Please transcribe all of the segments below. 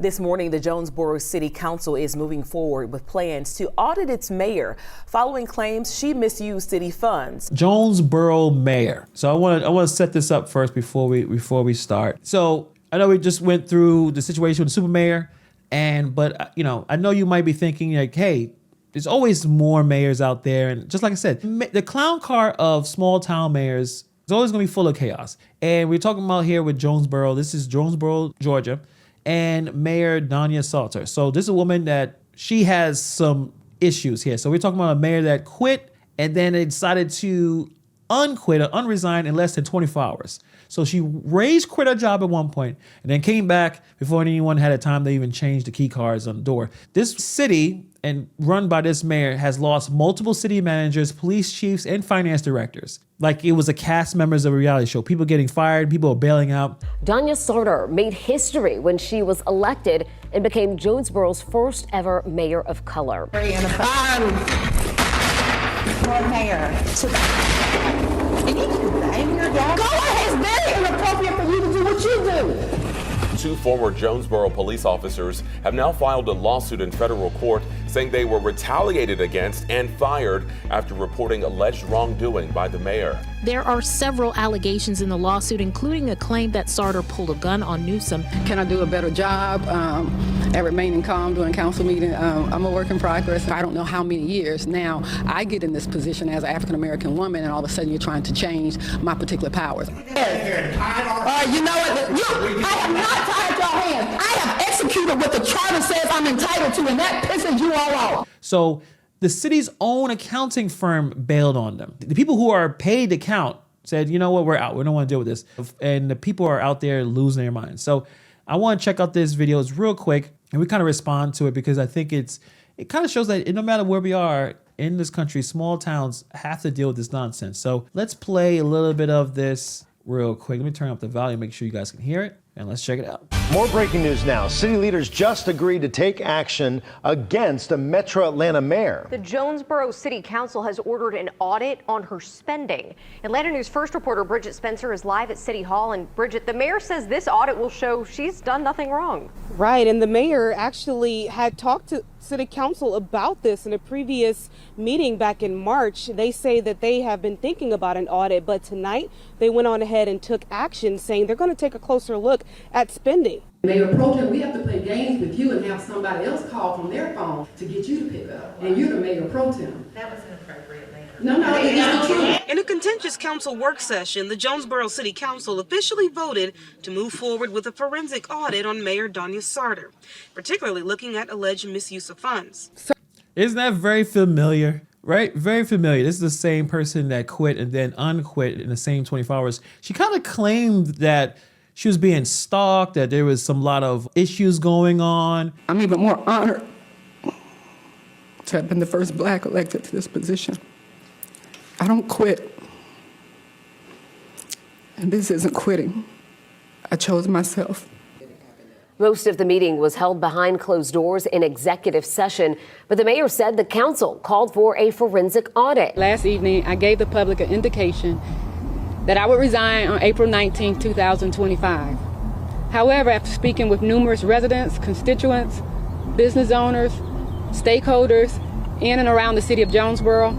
This morning, the Jonesboro City Council is moving forward with plans to audit its mayor following claims she misused city funds. Jonesboro mayor. So I want to set this up first before we start. So I know we just went through the situation with the super mayor, but I know you might be thinking like, hey, there's always more mayors out there, and just like I said, the clown car of small town mayors is always going to be full of chaos. And we're talking about here with Jonesboro. This is Jonesboro, Georgia. And Mayor Danya Salter. So this is a woman that she has some issues here. So we're talking about a mayor that quit and then they decided to unquit or unresign in less than 24 hours. So she quit her job at one point and then came back before anyone had a time to even change the key cards on the door. This city, and run by this mayor, has lost multiple city managers, police chiefs, and finance directors. Like it was a cast members of a reality show. People getting fired, people are bailing out. Danya Salter made history when she was elected and became Jonesboro's first ever mayor of color. Lord Mayor, you need to blame your dad. Go ahead, it's very inappropriate for you to do what you do. Two former Jonesboro police officers have now filed a lawsuit in federal court saying they were retaliated against and fired after reporting alleged wrongdoing by the mayor. There are several allegations in the lawsuit, including a claim that Salter pulled a gun on Newsom. Can I do a better job at remaining calm during council meeting? I'm a work in progress. I don't know how many years now I get in this position as an African-American woman, and all of a sudden you're trying to change my particular powers. You know what? I have not tied your hands. I have executed what the charter says I'm entitled to, and that pisses you all off. So the city's own accounting firm bailed on them. The people who are paid to count said, you know what, we're out. We don't want to deal with this. And the people are out there losing their minds. So I want to check out this video. It's real quick, and we kind of respond to it because I think it kind of shows that no matter where we are in this country, small towns have to deal with this nonsense. So let's play a little bit of this real quick. Let me turn up the volume, make sure you guys can hear it, and let's check it out. More breaking news now. City leaders just agreed to take action against a Metro Atlanta mayor. The Jonesboro City Council has ordered an audit on her spending. Atlanta News First reporter Bridget Spencer is live at City Hall. And Bridget, the mayor says this audit will show she's done nothing wrong. Right, and the mayor actually had talked to City Council about this in a previous meeting back in March. They say that they have been thinking about an audit, but tonight they went on ahead and took action, saying they're going to take a closer look at spending. Mayor Pro Tem, we have to play games with you and have somebody else call from their phone to get you to pick up. And you're the Mayor Pro Tem. That was inappropriate, Mayor. No, it is the truth. In a contentious council work session, the Jonesboro City Council officially voted to move forward with a forensic audit on Mayor Danya Salter, particularly looking at alleged misuse of funds. Isn't that very familiar? Right? Very familiar. This is the same person that quit and then unquit in the same 24 hours. She kind of claimed that she was being stalked, that there was some lot of issues going on. I'm even more honored to have been the first Black elected to this position. I don't quit. And this isn't quitting. I chose myself. Most of the meeting was held behind closed doors in executive session, but the mayor said the council called for a forensic audit. Last evening, I gave the public an indication that I would resign on April 19, 2025. However, after speaking with numerous residents, constituents, business owners, stakeholders in and around the city of Jonesboro,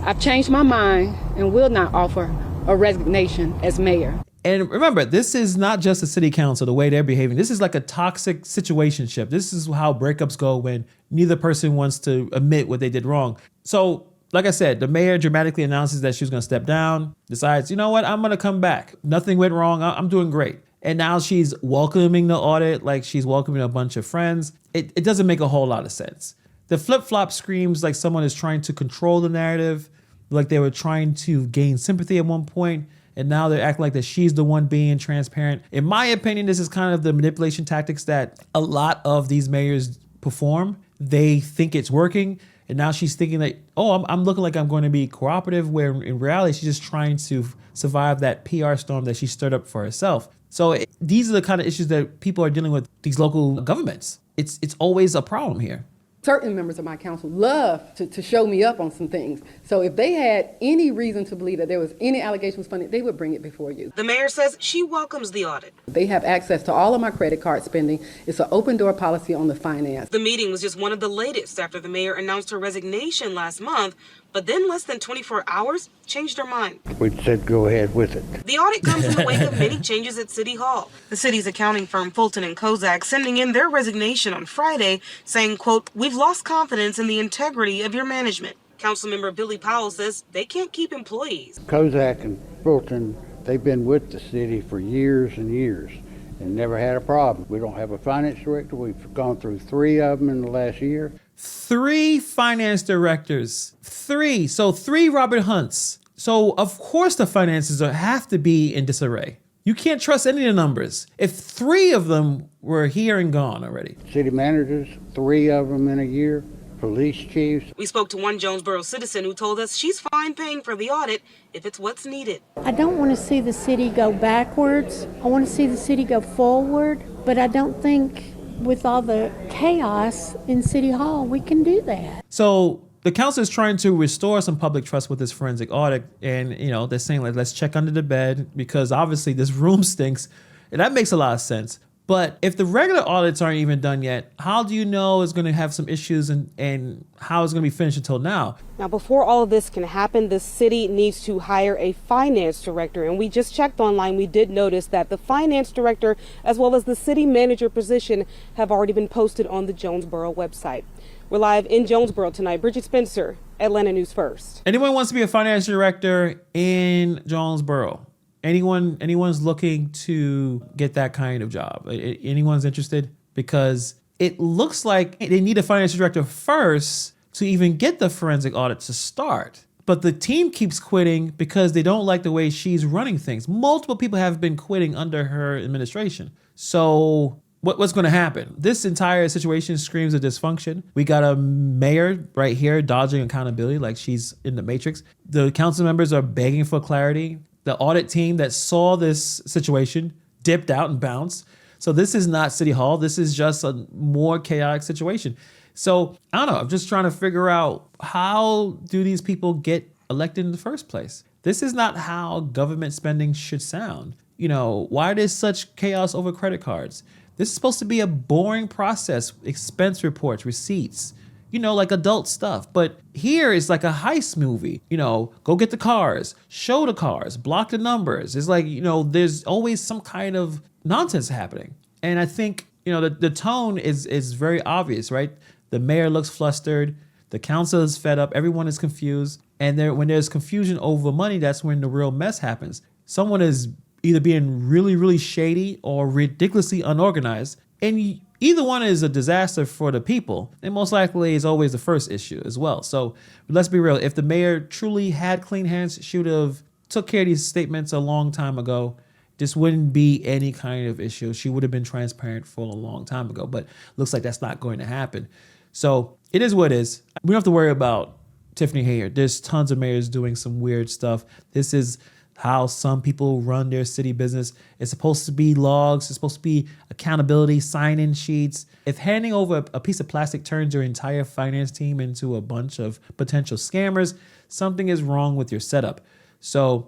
I've changed my mind and will not offer a resignation as mayor. And remember, this is not just the city council, the way they're behaving. This is like a toxic situationship. This is how breakups go when neither person wants to admit what they did wrong. So, like I said, the mayor dramatically announces that she was going to step down, decides, you know what, I'm going to come back. Nothing went wrong. I'm doing great. And now she's welcoming the audit like she's welcoming a bunch of friends. It doesn't make a whole lot of sense. The flip-flop screams like someone is trying to control the narrative, like they were trying to gain sympathy at one point, and now they're acting like that she's the one being transparent. In my opinion, this is kind of the manipulation tactics that a lot of these mayors perform. They think it's working, and now she's thinking that, oh, I'm looking like I'm going to be cooperative, where in reality, she's just trying to survive that PR storm that she stirred up for herself. So these are the kind of issues that people are dealing with these local governments. It's always a problem here. Certain members of my council love to show me up on some things. So if they had any reason to believe that there was any allegations funded, they would bring it before you. The mayor says she welcomes the audit. They have access to all of my credit card spending. It's an open door policy on the finance. The meeting was just one of the latest after the mayor announced her resignation last month, but then less than 24 hours changed her mind. We said go ahead with it. The audit comes in the wake of many changes at City Hall. The city's accounting firm Fulton and Kozak sending in their resignation on Friday, saying, quote, "We've lost confidence in the integrity of your management." Councilmember Billy Powell says they can't keep employees. Kozak and Fulton, they've been with the city for years and years and never had a problem. We don't have a finance director. We've gone through 3 of them in the last year. 3 finance directors, 3. So 3 Robert Hunts. So of course the finances have to be in disarray. You can't trust any of the numbers. If 3 of them were here and gone already. City managers, 3 of them in a year. Police chiefs. We spoke to one Jonesboro citizen who told us she's fine paying for the audit if it's what's needed. I don't want to see the city go backwards. I want to see the city go forward, but I don't think with all the chaos in City Hall, we can do that. So the council is trying to restore some public trust with this forensic audit. And, they're saying, like, let's check under the bed because obviously this room stinks. And that makes a lot of sense. But if the regular audits aren't even done yet, how do you know it's going to have some issues and how it's going to be finished until now? Now, before all of this can happen, the city needs to hire a finance director. And we just checked online. We did notice that the finance director, as well as the city manager position, have already been posted on the Jonesboro website. We're live in Jonesboro tonight. Bridget Spencer, Atlanta News First. Anyone wants to be a finance director in Jonesboro? Anyone's looking to get that kind of job? Anyone's interested? Because it looks like they need a finance director first to even get the forensic audit to start. But the team keeps quitting because they don't like the way she's running things. Multiple people have been quitting under her administration. So what's going to happen? This entire situation screams of dysfunction. We got a mayor right here dodging accountability like she's in the Matrix. The council members are begging for clarity. The audit team that saw this situation dipped out and bounced. So this is not City Hall. This is just a more chaotic situation. So I don't know. I'm just trying to figure out, how do these people get elected in the first place? This is not how government spending should sound. Why there's such chaos over credit cards? This is supposed to be a boring process. Expense reports, receipts, like adult stuff. But here is like a heist movie. Go get the cars, show the cars, block the numbers. It's like, there's always some kind of nonsense happening. And I think, the tone is very obvious, right? The mayor looks flustered. The council is fed up. Everyone is confused. And when there's confusion over money, that's when the real mess happens. Someone is either being really, really shady or ridiculously unorganized. And either one is a disaster for the people. And most likely is always the first issue as well. So let's be real. If the mayor truly had clean hands, she would have took care of these statements a long time ago. This wouldn't be any kind of issue. She would have been transparent for a long time ago. But looks like that's not going to happen. So it is what it is. We don't have to worry about Tiffany Hayter. There's tons of mayors doing some weird stuff. This is how some people run their city business. It's supposed to be logs. It's supposed to be accountability, sign-in sheets. If handing over a piece of plastic turns your entire finance team into a bunch of potential scammers, something is wrong with your setup. So